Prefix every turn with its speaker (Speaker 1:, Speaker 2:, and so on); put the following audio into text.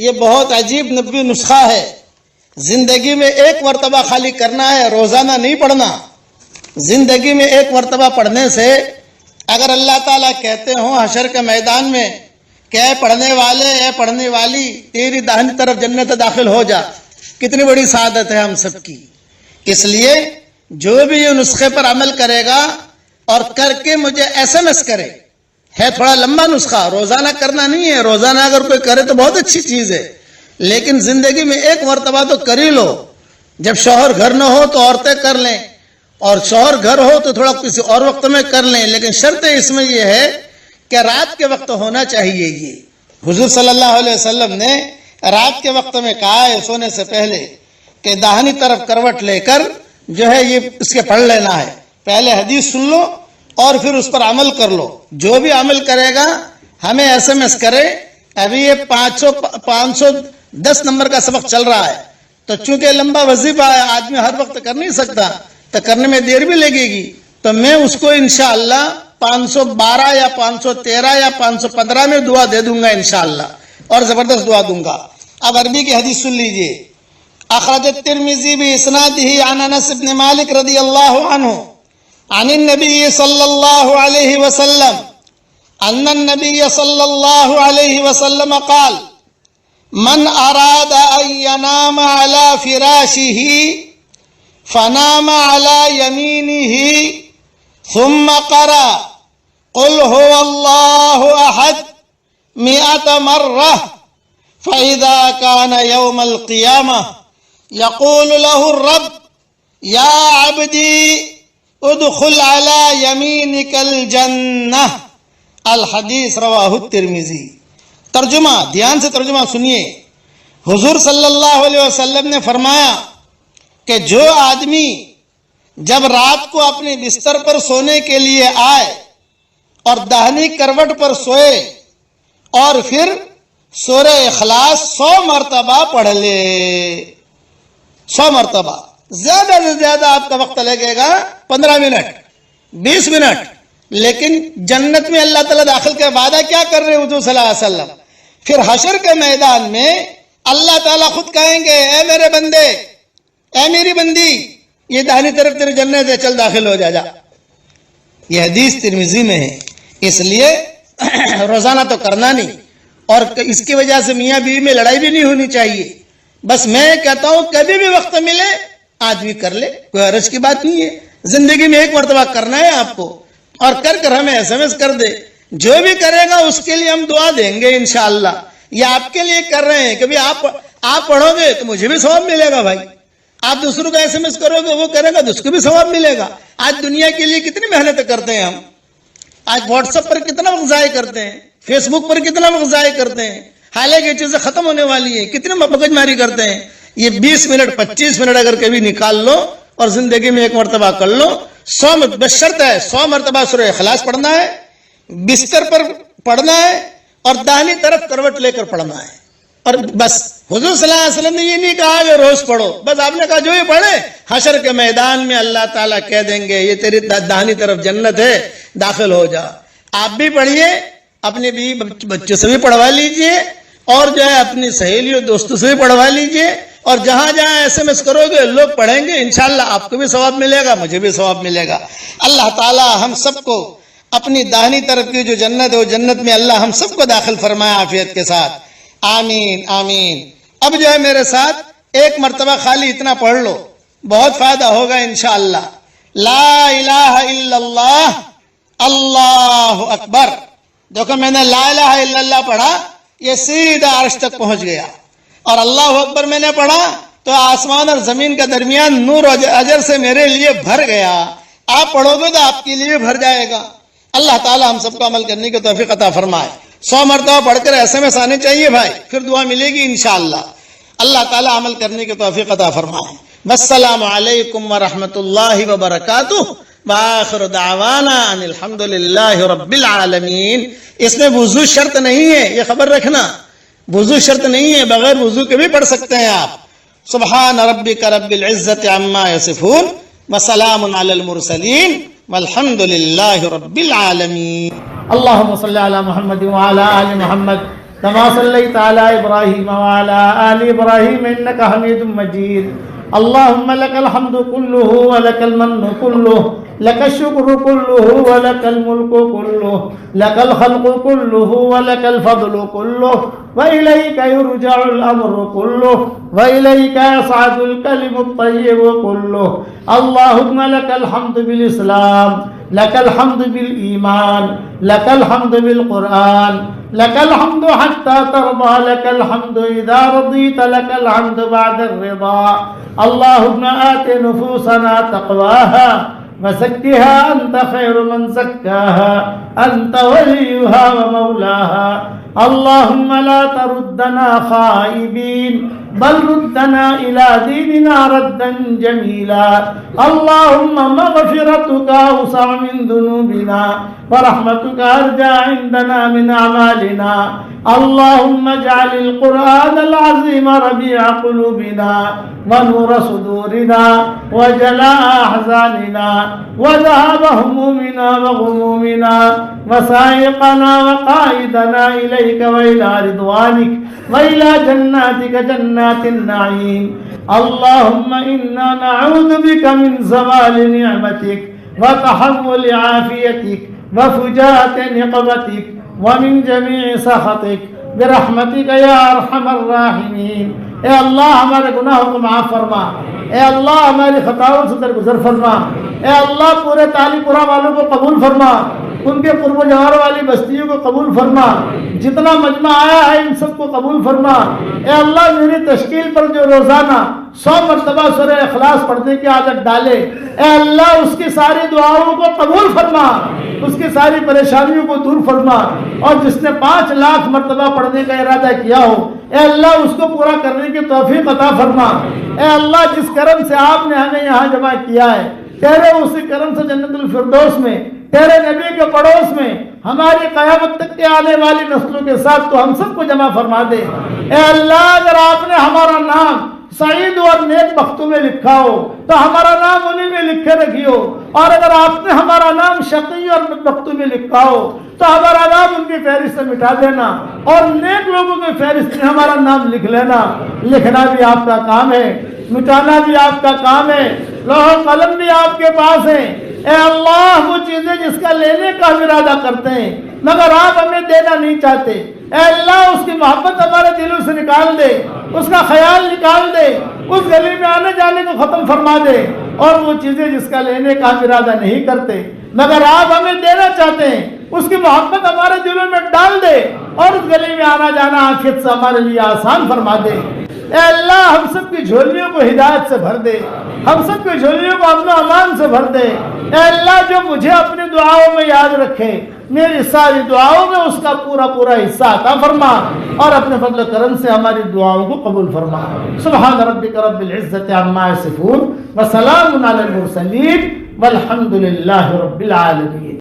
Speaker 1: یہ بہت عجیب نبوی نسخہ ہے. زندگی میں ایک مرتبہ خالی کرنا ہے، روزانہ نہیں پڑھنا. زندگی میں ایک مرتبہ پڑھنے سے اگر اللہ تعالیٰ کہتے ہوں حشر کے میدان میں کہ اے پڑھنے والے، اے پڑھنے والی، تیری داہنی طرف جنت داخل ہو جا، کتنی بڑی سعادت ہے ہم سب کی. اس لیے جو بھی یہ نسخے پر عمل کرے گا اور کر کے مجھے SMS کرے. ہے تھوڑا لمبا نسخہ، روزانہ کرنا نہیں ہے. روزانہ اگر کوئی کرے تو بہت اچھی چیز ہے، لیکن زندگی میں ایک مرتبہ تو کر ہی لو. جب شوہر گھر نہ ہو تو عورتیں کر لیں، اور شوہر گھر ہو تو تھوڑا کسی اور وقت میں کر لیں، لیکن شرط اس میں یہ ہے کہ رات کے وقت ہونا چاہیے. یہ حضور صلی اللہ علیہ وسلم نے رات کے وقت میں کہا ہے سونے سے پہلے کہ داہنی طرف کروٹ لے کر جو ہے یہ اس کے پڑھ لینا ہے. پہلے حدیث سن لو اور پھر اس پر عمل کر لو. جو بھی عمل کرے گا ہمیں SMS کرے. ابھی یہ 510 نمبر کا سبق چل رہا ہے، تو چونکہ لمبا وظیفہ ہے، آدمی ہر وقت کر نہیں سکتا، تو کرنے میں دیر بھی لگے گی. تو میں اس کو انشاءاللہ 512 یا 513 یا 515 میں دعا دے دوں گا انشاءاللہ، اور زبردست دعا دوں گا. اب عربی کی حدیث سن لیجئے. اخرج الترمذی باسنادہ عن انس بن مالک رضی اللہ عنہ عن النبی صلی اللہ علیہ وسلم ان النبی صلی اللہ علیہ وسلم قال من اراد ان ینام علی فراشہ فنام على يمينه ثم قرأ قل هو الله أحد 100 مرة فإذا كان يوم القيامة يقول له الرب يا عبدي ادخل على يمينك الجنة. الحدیث رواہ الترمذی. ترجمہ، دھیان سے ترجمہ سنیے. حضور صلی اللہ علیہ وسلم نے فرمایا کہ جو آدمی جب رات کو اپنے بستر پر سونے کے لیے آئے اور داہنی کروٹ پر سوئے اور پھر سورہ اخلاص 100 مرتبہ پڑھ لے. 100 مرتبہ. زیادہ سے زیادہ آپ کا وقت لگے گا 15 منٹ 20 منٹ، لیکن جنت میں اللہ تعالیٰ داخل کے وعدہ کیا کر رہے ہیں حضور صلی اللہ علیہ وسلم؟ پھر حشر کے میدان میں اللہ تعالیٰ خود کہیں گے اے میرے بندے، اے میری بندی، یہ داہنی طرف تیری جنت ہے، چل داخل ہو جا. یہ حدیث ترمذی میں ہے. اس لیے روزانہ تو کرنا نہیں، اور اس کی وجہ سے میاں بیوی میں لڑائی بھی نہیں ہونی چاہیے. بس میں کہتا ہوں کبھی بھی وقت ملے آدمی کر لے، کوئی حرج کی بات نہیں ہے. زندگی میں ایک مرتبہ کرنا ہے آپ کو، اور کر کر ہمیں SMS کر دے. جو بھی کرے گا اس کے لیے ہم دعا دیں گے انشاءاللہ. یہ آپ کے لیے کر رہے ہیں، کبھی آپ پڑھو گے تو مجھے بھی ثواب ملے گا. بھائی آپ دوسروں کو SMS کرو گے، وہ کرے گا تو اس کو بھی ثواب ملے گا. آج دنیا کے لیے کتنی محنت کرتے ہیں ہم. آج واٹس ایپ پر کتنا وقت ضائع کرتے ہیں، فیس بک پر کتنا وقت ضائع کرتے ہیں، حالانکہ یہ چیزیں ختم ہونے والی ہیں. کتنے مغز ماری کرتے ہیں. یہ 20 منٹ 25 منٹ اگر کبھی نکال لو اور زندگی میں ایک مرتبہ کر لو. 100 بس شرط ہے 100 مرتبہ سورہ اخلاص پڑھنا ہے، بستر پر پڑھنا ہے، اور داہنی طرف کروٹ لے کر پڑھنا ہے. اور بس حضور صلی اللہ علیہ وسلم نے یہ نہیں کہا کہ روز پڑھو، بس آپ نے کہا جو یہ پڑھے حشر کے میدان میں اللہ تعالیٰ کہہ دیں گے یہ تیری داہنی طرف جنت ہے، داخل ہو جا. آپ بھی پڑھیے، اپنے بیوی بچوں سے بھی پڑھوا لیجئے، اور جو ہے اپنی سہیلیوں دوستوں سے بھی پڑھوا لیجئے. اور جہاں جہاں SMS کرو گے لوگ پڑھیں گے، انشاءاللہ آپ کو بھی ثواب ملے گا، مجھے بھی ثواب ملے گا. اللہ تعالیٰ ہم سب کو اپنی داہنی طرف کی جو جنت ہے وہ جنت میں اللہ ہم سب کو داخل فرمائے عافیت کے ساتھ. آمین آمین. اب جو ہے میرے ساتھ ایک مرتبہ خالی اتنا پڑھ لو، بہت فائدہ ہوگا انشاءاللہ. لا الہ الا اللہ اللہ اکبر. دیکھو میں نے لا الہ الا اللہ پڑھا، یہ سیدھا عرش تک پہنچ گیا. اور اللہ اکبر میں نے پڑھا تو آسمان اور زمین کا درمیان نور و اجر سے میرے لیے بھر گیا. آپ پڑھو گے تو آپ کے لیے بھر جائے گا. اللہ تعالی ہم سب کو عمل کرنے کی توفیق عطا فرمائے. 100 مرتبہ پڑھ کر SMS آنے چاہیے بھائی، پھر دعا ملے گی انشاءاللہ. اللہ تعالی عمل کرنے کی توفیق عطا فرمائے. والسلام علیکم ورحمۃ اللہ وبرکاتہ. وآخر دعوانا ان الحمد للہ رب العالمین. اس میں وضو شرط نہیں ہے، یہ خبر رکھنا. وضو شرط نہیں ہے، بغیر وضو کے بھی پڑھ سکتے ہیں آپ. سبحان ربک رب العزت عما یصفون وسلام علی المرسلین والحمد للہ رب العالمین. اللہم صلی علی محمد وعلی آل محمد
Speaker 2: كما صليت على إبراهيم وعلى آل إبراهيم إنك حميد مجيد. اللهم لك الحمد كله ولك المن كله، لك الشكر كله ولك الملك كله، لك الخلق كله ولك الفضل كله، وإليك يرجع الأمر كله، وإليك يصعد الكلم الطيب كله. اللهم لك الحمد بالإسلام، لك الحمد بالإيمان، لك الحمد بالقرآن، لك الحمد حتى ترضى، لك الحمد إذا رضيت، لك الحمد بعد الرضا. اللهم آت نفوسنا تقواها وزكها أنت خير من زكاها، أنت وليها ومولاها. اللهم لا تردنا خائبين، بل ردنا إلى ديننا ردا جميلا. اللهم مغفرتك أوسع من ذنوبنا، ورحمتك أرجى عندنا من أعمالنا. اللهم اجعل القرآن العظيم ربيع قلوبنا ونور صدورنا وجلاء أحزاننا وذهاب همومنا وغمومنا وسائقنا وقائدنا إليك وإلى رضوانك وإلى جناتك جنات النعيم. اللهم إنا نعوذ بك من زوال نعمتك وتحول عافيتك وفجاءة نقمتك ومن جميع سخطك برحمتك یا ارحم الراحمین. اے اللہ ہمارے گناہوں کو معاف فرما، اے اللہ ہماری خطاؤں سے درگزر فرما، اے اللہ پورے تالی پورا والوں کو قبول فرما، ان کے قرب و جوار والی بستیوں کو قبول فرما، جتنا مجمع آیا ہے ان سب کو قبول فرما. اے اللہ میری تشکیل پر جو روزانہ 100 مرتبہ سورہ اخلاص پڑھنے کی عادت ڈالے، اے اللہ اس کی ساری دعاؤں کو قبول فرما، اس کی ساری پریشانیوں کو دور فرما. اور جس نے 5 لاکھ مرتبہ پڑھنے کا ارادہ کیا ہو، اے اللہ اس کو پورا کرنے کی توفیق عطا فرما. اے اللہ جس کرم سے آپ نے ہمیں یہاں جمع کیا ہے، تیرے اسی کرم سے جنت الفردوس میں تیرے نبی کے پڑوس میں ہماری قیامت تک کے آنے والی نسلوں کے ساتھ تو ہم سب کو جمع فرما دے. اے اللہ اگر آپ نے ہمارا نام سعید اور نیک بختوں میں لکھا ہو تو ہمارا نام انہیں میں لکھے رکھیو، اور اگر آپ نے ہمارا نام شقی اور بدبختوں میں لکھا ہو تو ہمارا نام ان کی فہرست سے مٹا دینا، اور نیک لوگوں کی فہرست میں ہمارا نام لکھ لینا. لکھنا بھی آپ کا کام ہے، مٹانا بھی آپ کا کام ہے، لوح و قلم بھی آپ کے پاس ہے. اے اللہ وہ چیزیں جس کا لینے کا ہم ارادہ کرتے ہیں مگر آپ ہمیں دینا نہیں چاہتے، اے اللہ اس کی محبت ہمارے دلوں سے نکال دے، اس کا خیال نکال دے، اس گلی میں آنے جانے کو ختم فرما دے. اور وہ چیزیں جس کا لینے کا ہم ارادہ نہیں کرتے مگر آپ ہمیں دینا چاہتے ہیں، اس کی محبت ہمارے دلوں میں ڈال دے، اور اس گلی میں آنا جانا آخرت سے ہمارے لیے آسان فرما دے. اے اللہ ہم سب کی جھولیوں کو ہدایت سے بھر دے، ہم سب کی جھولیوں کو امن و امان سے بھر دے. اے اللہ جو مجھے اپنی دعاؤں میں یاد رکھے، میری ساری دعاؤں میں اس کا پورا حصہ عطا فرما، اور اپنے فضل و کرم سے ہماری دعاؤں کو قبول فرما. سبحان ربک رب العزت عما یصفون وسلام علی المرسلین والحمد للہ رب العالمین.